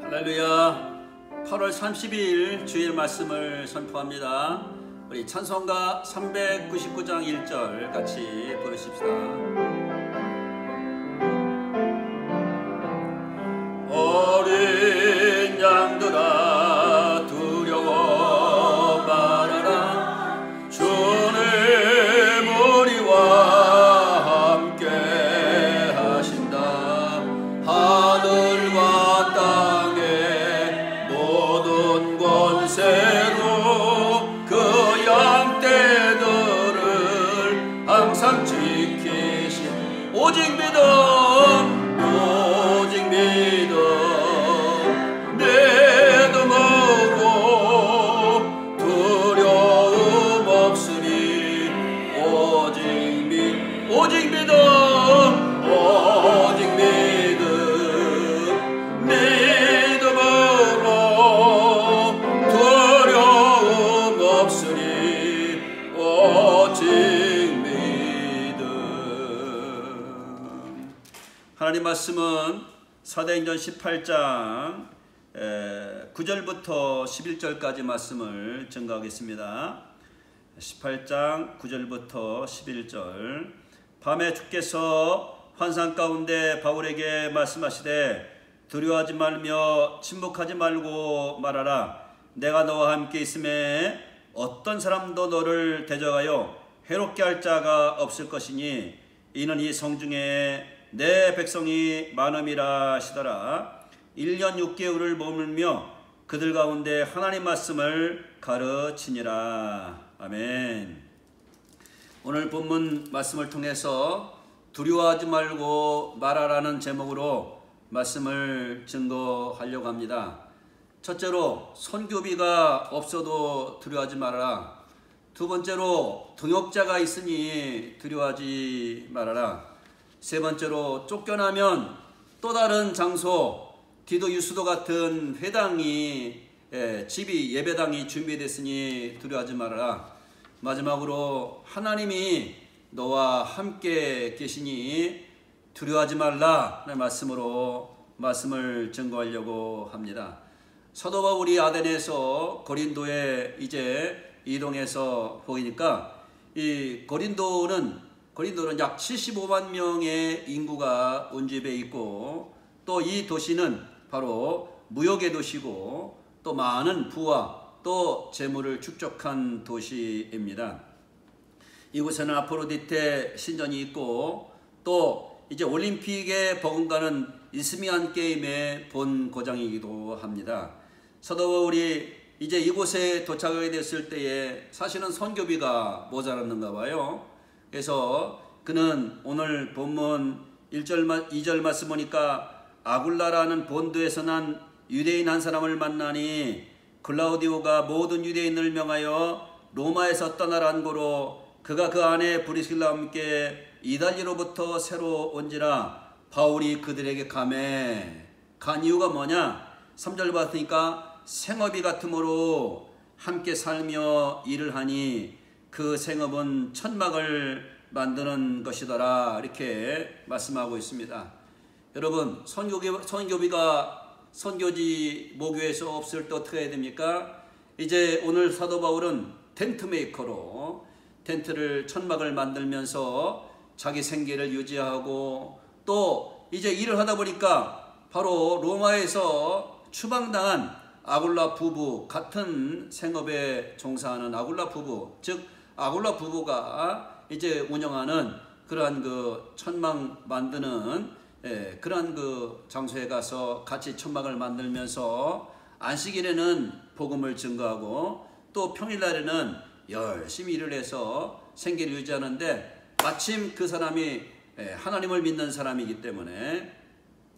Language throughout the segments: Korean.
할렐루야. 8월 30일 주일 말씀을 선포합니다. 우리 찬송가 399장 1절 같이 부르십시다. 어린 양들아 두려워 말아라. 주는 우리와 함께 하신다. 하늘과 땅의 모든 권세로 그 양떼들을 항상 지키신 오직 믿음 하나님 말씀은 사도행전 18장 9절부터 11절까지 말씀을 증거하겠습니다. 18장 9절부터 11절. 밤에 주께서 환상 가운데 바울에게 말씀하시되 두려워하지 말며 침묵하지 말고 말하라. 내가 너와 함께 있음에 어떤 사람도 너를 대적하여 해롭게 할 자가 없을 것이니 이는 이 성중에 내 백성이 많음이라 하시더라. 1년 6개월을 머물며 그들 가운데 하나님 말씀을 가르치니라. 아멘. 오늘 본문 말씀을 통해서 두려워하지 말고 말하라는 제목으로 말씀을 증거하려고 합니다. 첫째로 선교비가 없어도 두려워하지 말아라. 두 번째로 동역자가 있으니 두려워하지 말아라. 세 번째로 쫓겨나면 또 다른 장소 디도 유수도 같은 회당이 집이 예배당이 준비됐으니 두려워하지 말아라. 마지막으로 하나님이 너와 함께 계시니 두려워하지 말라는 말씀으로 말씀을 증거하려고 합니다. 사도 바울이 아덴에서 고린도에 이제 이동해서 보이니까 이 고린도는 약 75만 명의 인구가 운집해 있고 또 이 도시는 바로 무역의 도시고 또 많은 부와 또 재물을 축적한 도시입니다. 이곳에는 아프로디테 신전이 있고 또 이제 올림픽에 버금가는 이스미안 게임의 본 고장이기도 합니다. 사도 바울이 이제 이곳에 도착하게 됐을 때에 사실은 선교비가 모자랐는가 봐요. 그래서 그는 오늘 본문 2절 말씀 보니까 아굴라라는 본도에서 난 유대인 한 사람을 만나니 글라우디오가 모든 유대인을 명하여 로마에서 떠나라는 고로 그가 그 안에 브리스길라와 함께 이달리로부터 새로 온지라. 바울이 그들에게 가매. 간 이유가 뭐냐? 3절 봤으니까 생업이 같으므로 함께 살며 일을 하니 그 생업은 천막을 만드는 것이더라. 이렇게 말씀하고 있습니다. 여러분, 선교비가 선교지 모교에서 없을 때 어떻게 해야 됩니까? 이제 오늘 사도 바울은 텐트 메이커로 텐트를 천막을 만들면서 자기 생계를 유지하고 또 이제 일을 하다 보니까 바로 로마에서 추방당한 아굴라 부부, 같은 생업에 종사하는 아굴라 부부, 즉 아굴라 부부가 이제 운영하는 그러한 그 천막 만드는 그러한 그 장소에 가서 같이 천막을 만들면서 안식일에는 복음을 증거하고 또 평일날에는 열심히 일을 해서 생계를 유지하는데 마침 그 사람이 하나님을 믿는 사람이기 때문에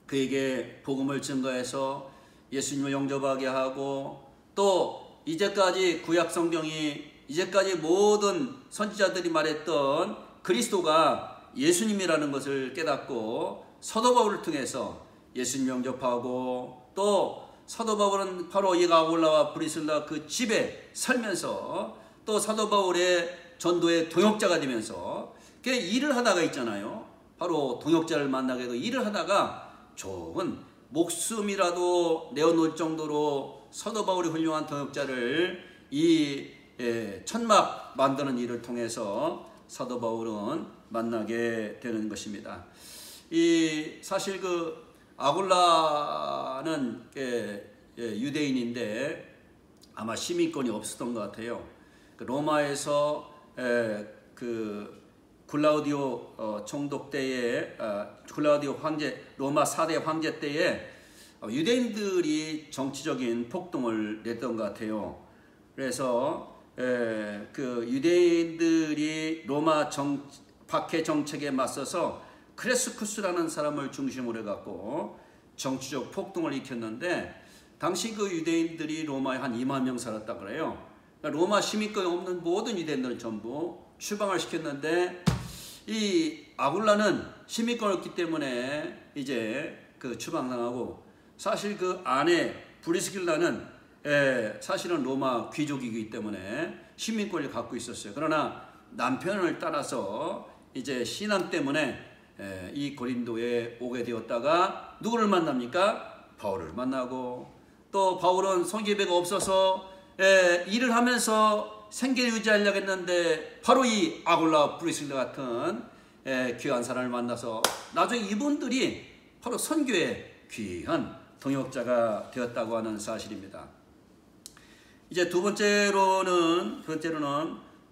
그에게 복음을 증거해서 예수님을 영접하게 하고 또 이제까지 구약 성경이 이제까지 모든 선지자들이 말했던 그리스도가 예수님이라는 것을 깨닫고 사도 바울을 통해서 예수님 영접하고 또 사도 바울은 바로 이 아굴라와 브리슬라 그 집에 살면서 또 사도 바울의 전도의 동역자가 되면서 일을 하다가 있잖아요. 바로 동역자를 만나게 되고 일을 하다가 좋은 목숨이라도 내어놓을 정도로 사도 바울이 훌륭한 동역자를 천막 만드는 일을 통해서 사도 바울은 만나게 되는 것입니다. 사실 그 아굴라는 유대인인데 아마 시민권이 없었던 것 같아요. 로마에서 그 글라우디오 총독 때에 글라우디오 황제, 로마 4대 황제 때에 유대인들이 정치적인 폭동을 냈던 것 같아요. 그래서 그 유대인들이 로마 박해 정책에 맞서서 크레스쿠스라는 사람을 중심으로 해갖고 정치적 폭동을 일으켰는데, 당시 그 유대인들이 로마에 한 2만 명 살았다 그래요. 그러니까 로마 시민권이 없는 모든 유대인들을 전부 추방을 시켰는데, 이 아굴라는 시민권이 없기 때문에 이제 그 추방당하고, 사실 그 아내 브리스길라는 사실은 로마 귀족이기 때문에 시민권을 갖고 있었어요. 그러나 남편을 따라서 이제 신앙 때문에 이 고린도에 오게 되었다가 누구를 만납니까? 바울을 만나고, 또 바울은 성교배가 없어서 일을 하면서 생계를 유지하려고 했는데 바로 이 아굴라 브리스길라 같은 귀한 사람을 만나서 나중에 이분들이 바로 선교의 귀한 동역자가 되었다고 하는 사실입니다. 이제 두 번째로는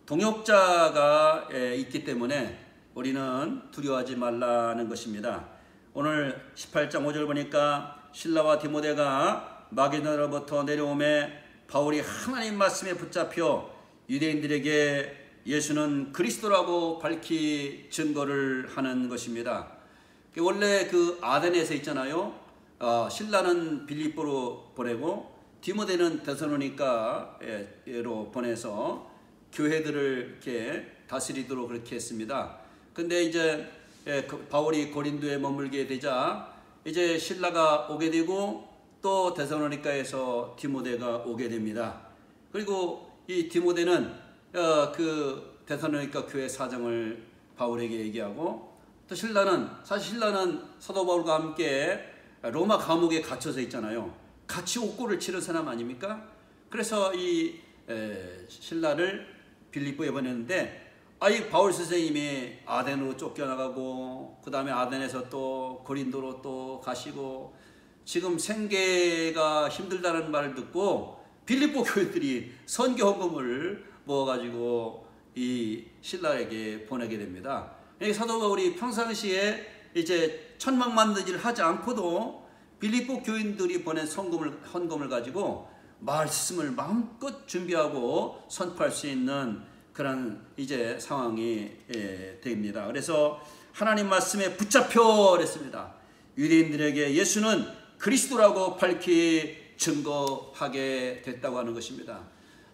동역자가 있기 때문에 우리는 두려워하지 말라는 것입니다. 오늘 18장 5절 보니까 신라와 디모데가 마게도냐로부터 내려오매 바울이 하나님 말씀에 붙잡혀 유대인들에게 예수는 그리스도라고 밝히 증거를 하는 것입니다. 원래 그 아덴에서 있잖아요. 신라는 빌립보로 보내고 디모데는 데살로니가로 보내서 교회들을 이렇게 다스리도록 그렇게 했습니다. 근데 이제 바울이 고린도에 머물게 되자 이제 신라가 오게 되고 또 데살로니가에서 디모데가 오게 됩니다. 그리고 이 디모데는 그 데살로니가 교회 사정을 바울에게 얘기하고, 또 신라는 사도 바울과 함께 로마 감옥에 갇혀서 있잖아요. 같이 옥고를 치른 사람 아닙니까? 그래서 이 신라를 빌립보에 보냈는데, 이 바울 선생님이 아덴으로 쫓겨나가고 그 다음에 아덴에서 또 고린도로 또 가시고 지금 생계가 힘들다는 말을 듣고 빌립보 교회들이 선교 헌금을 모아가지고 이 신라에게 보내게 됩니다. 사도 바울이 평상시에 이제 천막 만든 일을 하지 않고도 빌립보 교인들이 보낸 헌금을 가지고 말씀을 마음껏 준비하고 선포할 수 있는 그런 이제 상황이 됩니다. 그래서 하나님 말씀에 붙잡혀 그랬습니다. 유대인들에게 예수는 그리스도라고 밝히 증거하게 됐다고 하는 것입니다.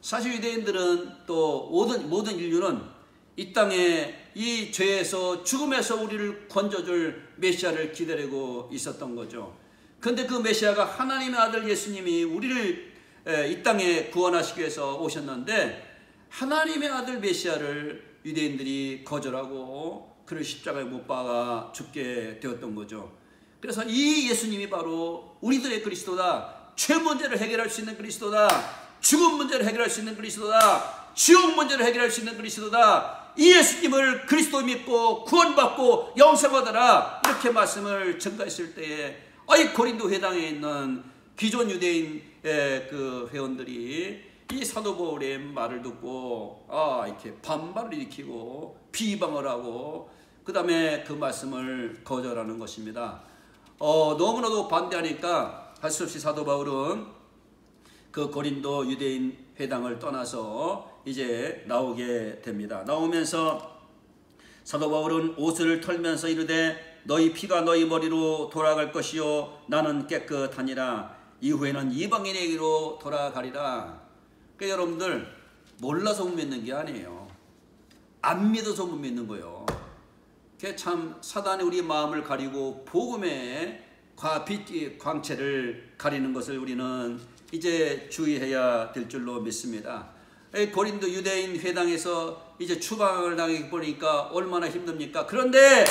사실 유대인들은 또 모든 인류는 이 땅에 이 죄에서 죽음에서 우리를 건져줄 메시아를 기다리고 있었던 거죠. 그런데 그 메시아가 하나님의 아들 예수님이 우리를 이 땅에 구원하시기 위해서 오셨는데, 하나님의 아들 메시아를 유대인들이 거절하고 그를 십자가에 못 박아 죽게 되었던 거죠. 그래서 이 예수님이 바로 우리들의 그리스도다. 죄 문제를 해결할 수 있는 그리스도다. 죽음 문제를 해결할 수 있는 그리스도다. 지옥 문제를 해결할 수 있는 그리스도다. 이 예수님을 그리스도 믿고 구원받고 영생하더라, 이렇게 말씀을 전가했을 때에 이 고린도 회당에 있는 기존 유대인 그 회원들이 이 사도 바울의 말을 듣고 이렇게 반발을 일으키고 비방을 하고 그 다음에 그 말씀을 거절하는 것입니다. 너무나도 반대하니까 할 수 없이 사도 바울은 그 고린도 유대인 회당을 떠나서 이제 나오게 됩니다. 나오면서 사도 바울은 옷을 털면서 이르되 너희 피가 너희 머리로 돌아갈 것이요 나는 깨끗하니라. 이후에는 이방인에게로 돌아가리라. 그러니까 여러분들, 몰라서 못 믿는 게 아니에요. 안 믿어서 못 믿는 거예요. 그게 참 사단이 우리 마음을 가리고 복음의 광채를 가리는 것을 우리는 이제 주의해야 될 줄로 믿습니다. 고린도 유대인 회당에서 이제 추방을 당해 보니까 얼마나 힘듭니까? 그런데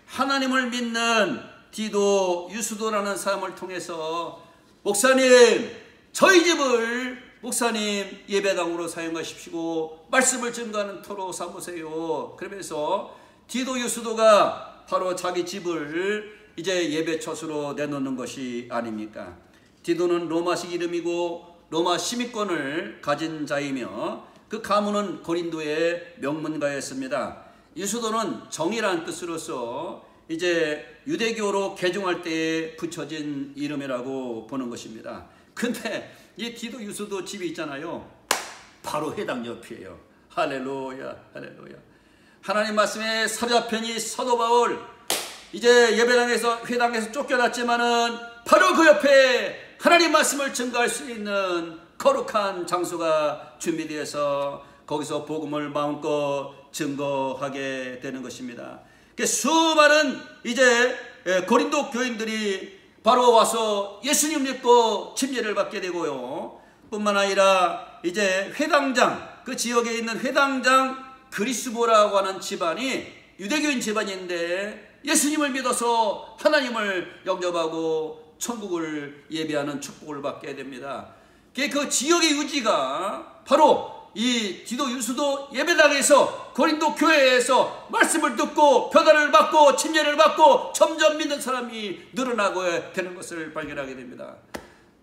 하나님을 믿는 디도 유수도라는 사람을 통해서 목사님, 저희 집을 목사님 예배당으로 사용하십시오. 말씀을 증거하는 터로 삼으세요. 그러면서 디도 유수도가 바로 자기 집을 이제 예배처소로 내놓는 것이 아닙니까? 디도는 로마식 이름이고 로마 시민권을 가진 자이며 그 가문은 고린도의 명문가였습니다. 유수도는 정이라는 뜻으로서 이제 유대교로 개종할 때에 붙여진 이름이라고 보는 것입니다. 근데 이 디도 유수도 집이 있잖아요. 바로 회당 옆이에요. 할렐루야, 할렐루야. 하나님 말씀에 사로잡힌 이 사도 바울, 이제 예배당에서 회당에서 쫓겨났지만은 바로 그 옆에 하나님 말씀을 증거할 수 있는 거룩한 장소가 준비되어서 거기서 복음을 마음껏 증거하게 되는 것입니다. 수많은 이제 고린도 교인들이 바로 와서 예수님 믿고 침례를 받게 되고요. 뿐만 아니라 이제 회당장, 그 지역에 있는 회당장 그리스보라고 하는 집안이 유대교인 집안인데 예수님을 믿어서 하나님을 영접하고 천국을 예배하는 축복을 받게 됩니다. 그 지역의 유지가 바로 이 디도 유수도 예배당에서 고린도 교회에서 말씀을 듣고 변화를 받고 침례를 받고 점점 믿는 사람이 늘어나고 되는 것을 발견하게 됩니다.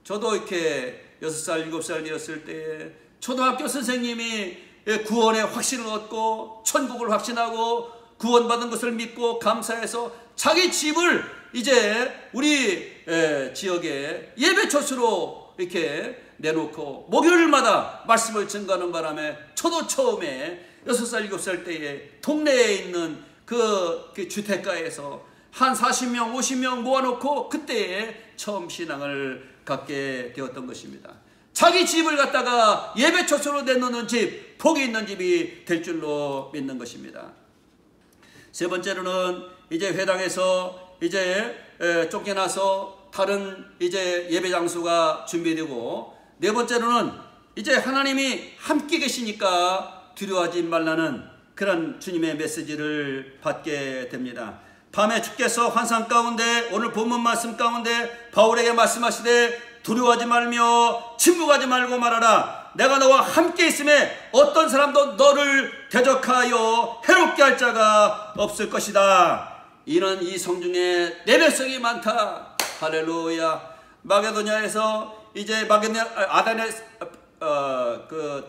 저도 이렇게 6살, 7살 되었을 때 초등학교 선생님이 구원의 확신을 얻고 천국을 확신하고 구원받은 것을 믿고 감사해서 자기 집을 이제 우리 지역의 예배처소로 이렇게 내놓고 목요일마다 말씀을 증거하는 바람에 저도 처음에 6살, 7살 때에 동네에 있는 그 주택가에서 한 40명, 50명 모아놓고 그때에 처음 신앙을 갖게 되었던 것입니다. 자기 집을 갖다가 예배처소로 내놓는 집, 복이 있는 집이 될 줄로 믿는 것입니다. 세 번째로는 이제 회당에서 이제 쫓겨나서 다른 이제 예배 장소가 준비되고, 네 번째로는 이제 하나님이 함께 계시니까 두려워하지 말라는 그런 주님의 메시지를 받게 됩니다. 밤에 주께서 환상 가운데 오늘 본문 말씀 가운데 바울에게 말씀하시되 두려워하지 말며 침묵하지 말고 말하라. 내가 너와 함께 있음에 어떤 사람도 너를 대적하여 해롭게 할 자가 없을 것이다. 이는 이 성중에 내면성이 많다. 할렐루야. 마게도냐에서 이제 아단의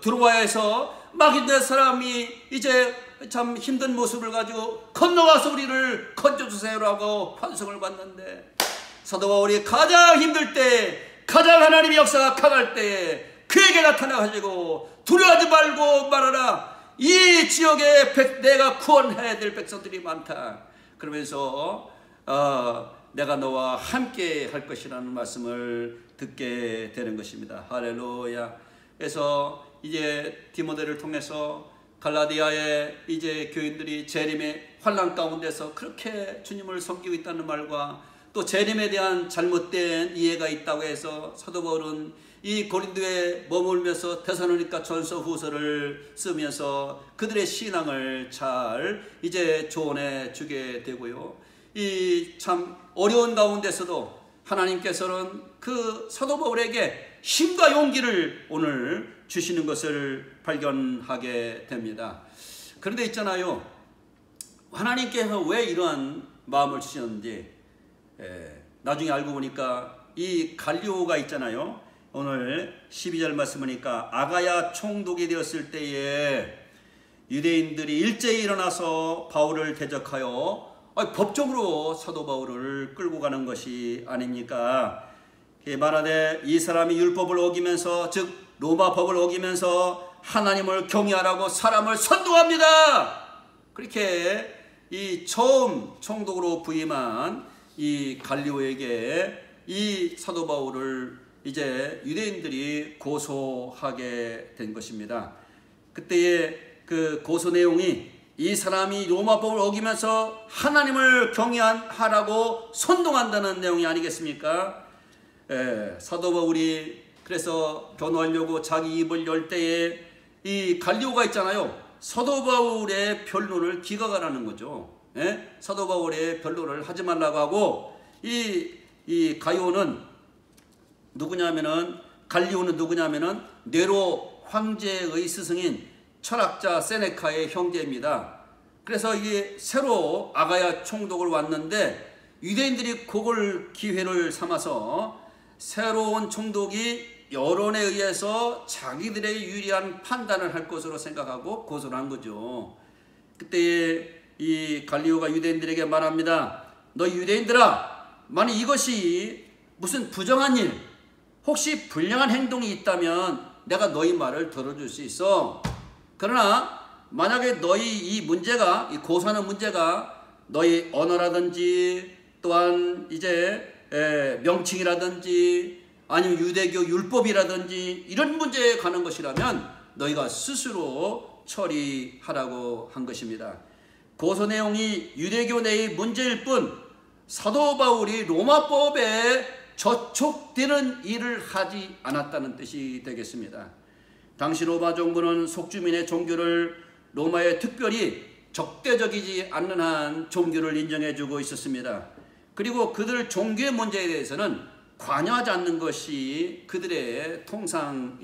드로아에서 마게도냐 사람이 이제 참 힘든 모습을 가지고 건너와서 우리를 건져주세요라고 환송을 받는데, 사도 바울이 가장 힘들 때, 가장 하나님의 역사가 강할 때 그에게 나타나가지고 두려워하지 말고 말하라. 이 지역에 내가 구원해야 될 백성들이 많다. 그러면서 내가 너와 함께 할 것이라는 말씀을 듣게 되는 것입니다. 할렐루야. 그래서 이제 디모데를 통해서 갈라디아의 이제 교인들이 재림의 환난 가운데서 그렇게 주님을 섬기고 있다는 말과 또 재림에 대한 잘못된 이해가 있다고 해서 사도 바울은 이 고린도에 머물면서 데살로니가 전서 후서를 쓰면서 그들의 신앙을 잘 이제 조언해 주게 되고요. 이 참 어려운 가운데서도 하나님께서는 그 사도 바울에게 힘과 용기를 오늘 주시는 것을 발견하게 됩니다. 그런데 있잖아요, 하나님께서 왜 이러한 마음을 주셨는지 나중에 알고 보니까 이 갈리오가 있잖아요. 오늘 12절 말씀 보니까 아가야 총독이 되었을 때에 유대인들이 일제히 일어나서 바울을 대적하여 법정으로 사도 바울을 끌고 가는 것이 아닙니까? 말하되 이 사람이 율법을 어기면서, 즉 로마 법을 어기면서 하나님을 경외하라고 사람을 선동합니다. 그렇게 이 처음 총독으로 부임한 이 갈리오에게 이 사도 바울을 이제 유대인들이 고소하게 된 것입니다. 그때의 그 고소 내용이 이 사람이 로마법을 어기면서 하나님을 경외하라고 선동한다는 내용이 아니겠습니까? 사도 바울이 그래서 변호하려고 자기 입을 열 때에 이 갈리오가 있잖아요. 사도 바울의 변론을 기각하라는 거죠. 사도 바울의 변론을 하지 말라고 하고 이 가이오는 누구냐면은, 갈리오는 누구냐면은 네로 황제의 스승인 철학자 세네카의 형제입니다. 그래서 이게 새로 아가야 총독을 왔는데 유대인들이 그걸 기회를 삼아서 새로운 총독이 여론에 의해서 자기들에게 유리한 판단을 할 것으로 생각하고 고소를 한 거죠. 그때 이 갈리오가 유대인들에게 말합니다. 너 유대인들아, 만약 이것이 무슨 부정한 일, 혹시 불량한 행동이 있다면 내가 너희 말을 들어줄 수 있어. 그러나 만약에 너희 이 문제가, 이 고소하는 문제가 너희 언어라든지 또한 이제 명칭이라든지 아니면 유대교 율법이라든지 이런 문제에 관한 것이라면 너희가 스스로 처리하라고 한 것입니다. 고소 내용이 유대교 내의 문제일 뿐 사도 바울이 로마법에 저촉되는 일을 하지 않았다는 뜻이 되겠습니다. 당시 로마 정부는 속주민의 종교를 로마에 특별히 적대적이지 않는 한 종교를 인정해주고 있었습니다. 그리고 그들 종교의 문제에 대해서는 관여하지 않는 것이 그들의 통상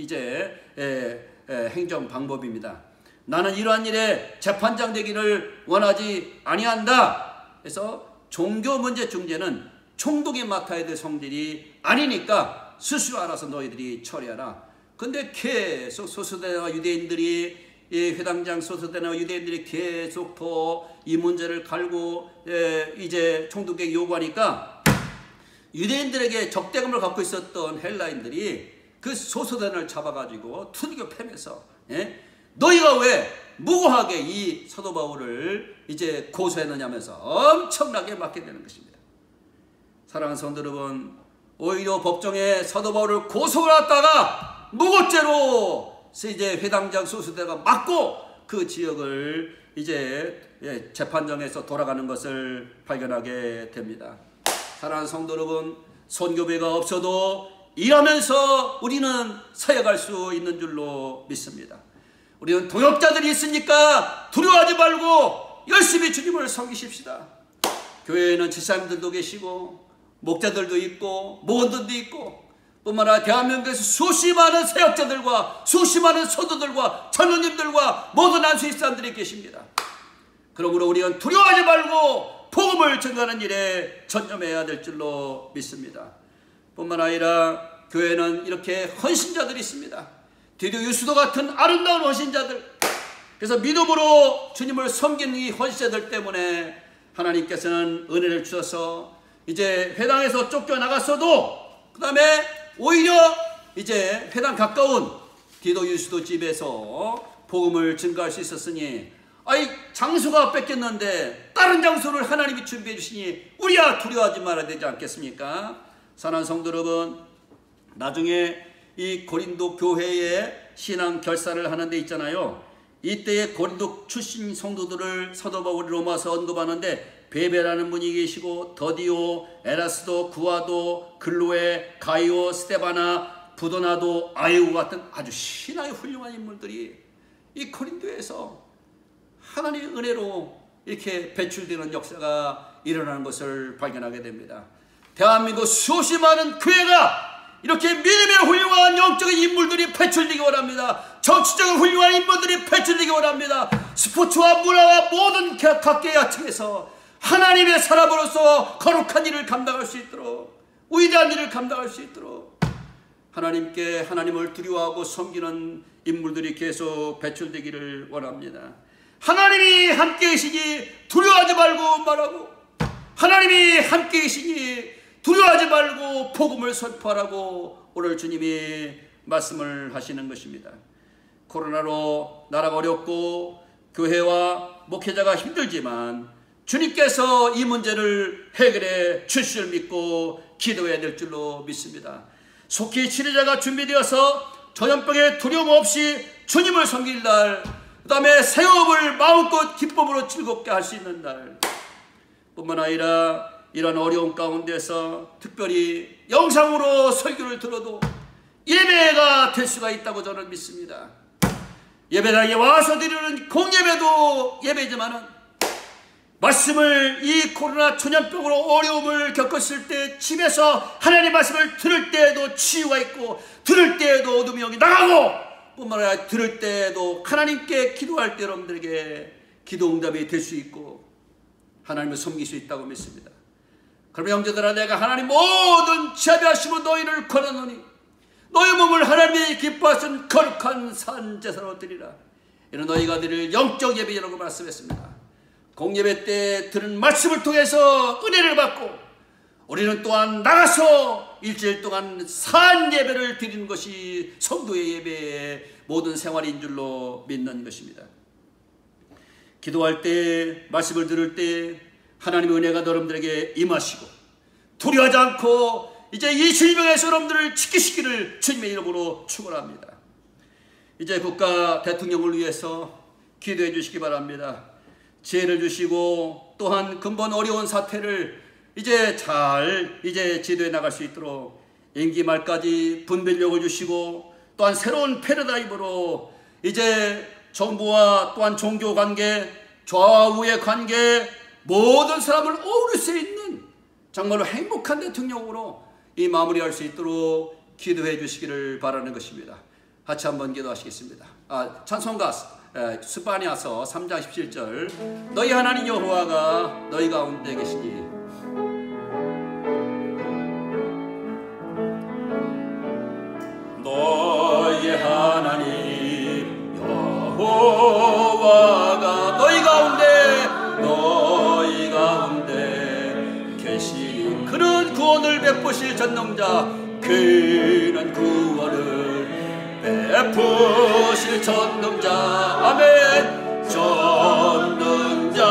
행정 방법입니다. 나는 이러한 일에 재판장 되기를 원하지 아니한다. 그래서 종교 문제 중재는 총독이 맡아야 될 성질이 아니니까 스스로 알아서 너희들이 처리하라. 근데 계속 소수대나 유대인들이, 회당장 소수대나 유대인들이 계속 더 이 문제를 갈고 이제 총독에게 요구하니까 유대인들에게 적대감을 갖고 있었던 헬라인들이 그 소수대를 잡아가지고 두들겨 패면서 너희가 왜 무고하게 이 사도 바울을 이제 고소했느냐면서 엄청나게 맞게 되는 것입니다. 사랑하는 성도 여러분, 오히려 법정에 사도 바울을 고소했다가 무고죄로 이제 회당장 소수대가 맞고 그 지역을 이제 재판정에서 돌아가는 것을 발견하게 됩니다. 사랑하는 성도 여러분, 선교회가 없어도 일하면서 우리는 사역할 수 있는 줄로 믿습니다. 우리는 동역자들이 있으니까 두려워하지 말고 열심히 주님을 섬기십시다. 교회에는 집사님들도 계시고 목자들도 있고 목원들도 있고 뿐만 아니라 대한민국에서 수십 많은 사역자들과 수십 많은 성도들과 전도님들과 모든 안수인 사람들이 계십니다. 그러므로 우리는 두려워하지 말고 복음을 전하는 일에 전념해야 될 줄로 믿습니다. 뿐만 아니라 교회는 이렇게 헌신자들이 있습니다. 디도 유수도 같은 아름다운 헌신자들, 그래서 믿음으로 주님을 섬기는 이 헌신자들 때문에 하나님께서는 은혜를 주셔서 이제 회당에서 쫓겨나갔어도 그 다음에 오히려 이제 회당 가까운 디도 유수도 집에서 복음을 증거할 수 있었으니, 아이 장소가 뺏겼는데 다른 장소를 하나님이 준비해 주시니 우리야 두려워하지 말아야 되지 않겠습니까? 사랑하는 성도 여러분, 나중에 이 고린도 교회에 신앙 결사를 하는 데 있잖아요. 이때에 고린도 출신 성도들을 사도 바울이 로마서 언급하는데 베베라는 분이 계시고 더디오, 에라스도, 구아도, 글로에, 가이오, 스테바나, 부도나도, 아이오 같은 아주 신앙이 훌륭한 인물들이 이 고린도에서 하나님의 은혜로 이렇게 배출되는 역사가 일어나는 것을 발견하게 됩니다. 대한민국 수십 많은 교회가 이렇게 믿음의 훌륭한 영적인 인물들이 배출되기 원합니다. 정치적인 훌륭한 인물들이 배출되기 원합니다. 스포츠와 문화와 모든 각계의 야층에서 하나님의 사람으로서 거룩한 일을 감당할 수 있도록, 위대한 일을 감당할 수 있도록 하나님을 두려워하고 섬기는 인물들이 계속 배출되기를 원합니다. 하나님이 함께 계시니 두려워하지 말고 말하고, 하나님이 함께 계시니 두려워하지 말고 복음을 선포하라고 오늘 주님이 말씀을 하시는 것입니다. 코로나로 나라가 어렵고 교회와 목회자가 힘들지만 주님께서 이 문제를 해결해 주실 줄 믿고 기도해야 될 줄로 믿습니다. 속히 치료자가 준비되어서 전염병에 두려움 없이 주님을 섬길 날, 그 다음에 새업을 마음껏 기쁨으로 즐겁게 할 수 있는 날, 뿐만 아니라 이런 어려운 가운데서 특별히 영상으로 설교를 들어도 예배가 될 수가 있다고 저는 믿습니다. 예배당에 와서 드리는 공예배도 예배지만은 말씀을 이 코로나 전염병으로 어려움을 겪었을 때 집에서 하나님의 말씀을 들을 때에도 치유가 있고 들을 때에도 어둠이 여기 나가고 뿐만 아니라 들을 때에도 하나님께 기도할 때 여러분들에게 기도 응답이 될 수 있고 하나님을 섬길 수 있다고 믿습니다. 그러면 형제들아, 내가 하나님 모든 자비하시고 너희를 권하노니 너희 몸을 하나님이 기뻐하신 거룩한 산 제사로 드리라. 이는 너희가 드릴 영적 예배라고 말씀했습니다. 공예배 때 들은 말씀을 통해서 은혜를 받고 우리는 또한 나가서 일주일 동안 산 예배를 드리는 것이 성도의 예배의 모든 생활인 줄로 믿는 것입니다. 기도할 때, 말씀을 들을 때 하나님의 은혜가 여러분들에게 임하시고 두려워하지 않고 이제 이 질병에서 여러분들을 지키시기를 주님의 이름으로 축원합니다. 이제 국가 대통령을 위해서 기도해 주시기 바랍니다. 지혜를 주시고 또한 근본 어려운 사태를 이제 잘 지도해 나갈 수 있도록 임기 말까지 분별력을 주시고 또한 새로운 패러다임으로 이제 정부와 또한 종교 관계, 좌우의 관계, 모든 사람을 어우를 수 있는 정말로 행복한 대통령으로 이 마무리할 수 있도록 기도해 주시기를 바라는 것입니다. 같이 한번 기도하시겠습니다. 찬송가 스바냐서 3장 17절 너희 하나님 여호와가 너희 가운데 계시니 너희 하나님 여호와가 너희 가운데 계시니 그는 구원을 베푸실 전능자 그는 구원을 베푸실 전능자 아멘 전능자시라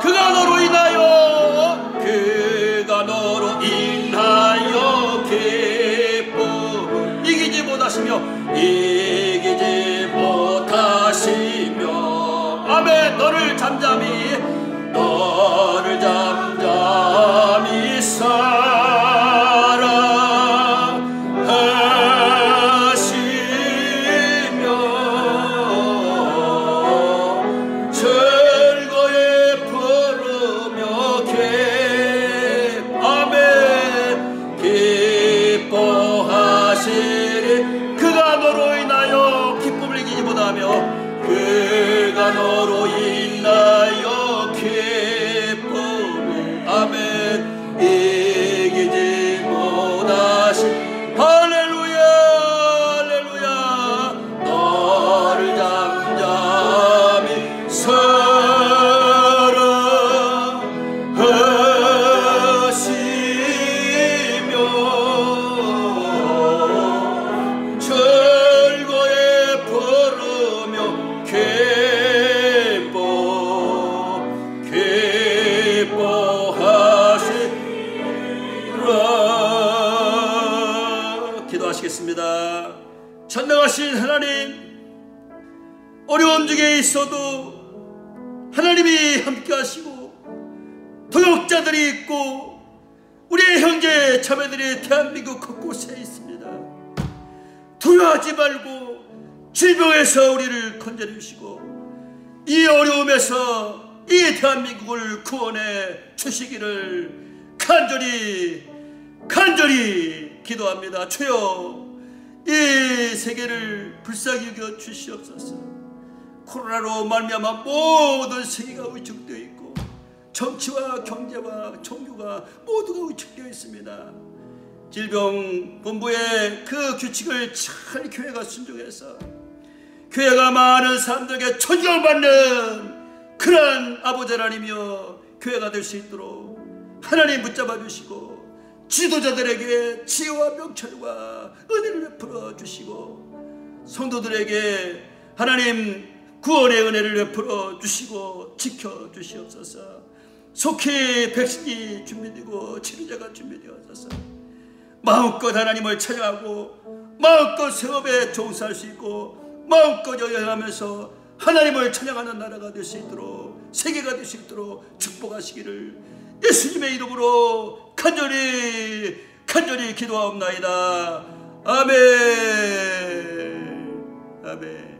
그가 너로 인하여 기쁨 이기지 못하시며 아멘 너를 잠잠히 그가 너로 인하여 기쁨 아멘 이기지 못하시 할렐루야 할렐루야 너를 잠잠히 사랑하시며 철거에 부르며 기도하시겠습니다. 전능하신 하나님, 어려움 중에 있어도 하나님이 함께 하시고 도역자들이 있고 우리의 형제 자매들이 대한민국 곳곳에 있습니다. 두려워하지 말고 질병에서 우리를 건져내 주시고 이 어려움에서 이 대한민국을 구원해 주시기를 간절히 기도합니다. 주여 이 세계를 불쌍히 여겨 주시옵소서. 코로나로 말미암아 모든 세계가 위축되어 있고 정치와 경제와 종교가 모두가 위축되어 있습니다. 질병본부의 그 규칙을 잘 교회가 순종해서 교회가 많은 사람들에게 존경받는 그러한 아버지 하나님이여 교회가 될 수 있도록 하나님 붙잡아 주시고 지도자들에게 지혜와 명철과 은혜를 베풀어 주시고 성도들에게 하나님 구원의 은혜를 베풀어 주시고 지켜 주시옵소서. 속히 백신이 준비되고 치료제가 준비되어서 마음껏 하나님을 찬양하고 마음껏 세업에 종사할 수 있고 마음껏 여행하면서 하나님을 찬양하는 나라가 될 수 있도록 세계가 될 수 있도록 축복하시기를 예수님의 이름으로 간절히 기도하옵나이다. 아멘. 아멘.